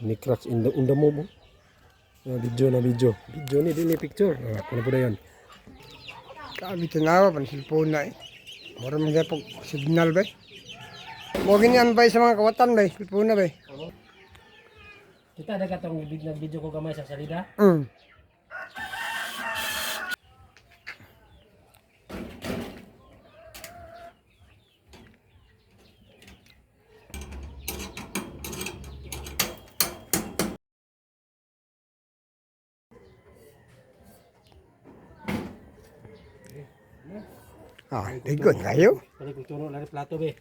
Ni cracks unda mo mo. Video na video. Video ni dili picture. Kuno po dayon. Kami tinawa pan cellphone na eh. Mura man gyud pag signal ba. Mo ganyan ba sa mga kawatan ba, cellphone na ba. Kita ada katong video ko gamay sa salida. Tigon kayo. Kani kung tuno lang plato be.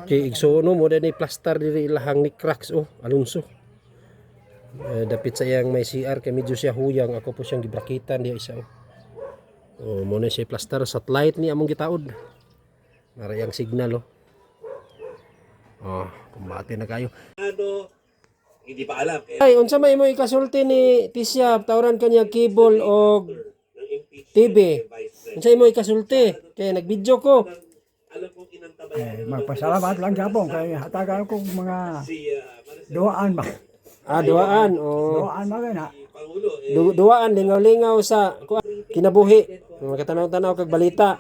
Okay, igsuon mo dani plaster diri ilahang ni cracks Alonso. Dapit sa iyang may CR kay medyo siya huyang, ako po siyang gibrakitan diya isa mo na siya plaster satellite ni among gitaod. Nara yang signal kumbate na kayo. Hindi pa alam. Ay, unsa may mo ikasulti ni Tisya tawran kanya cable o TV. Unsa mo ikasulti kay nagvideo ko. Magpasalamat lang Japon kay hatagan ko mga duaan ba. Duaan Duaan ba na. duaan lingaw-lingaw sa kinabuhi. Makatanaw-tanaw kag balita.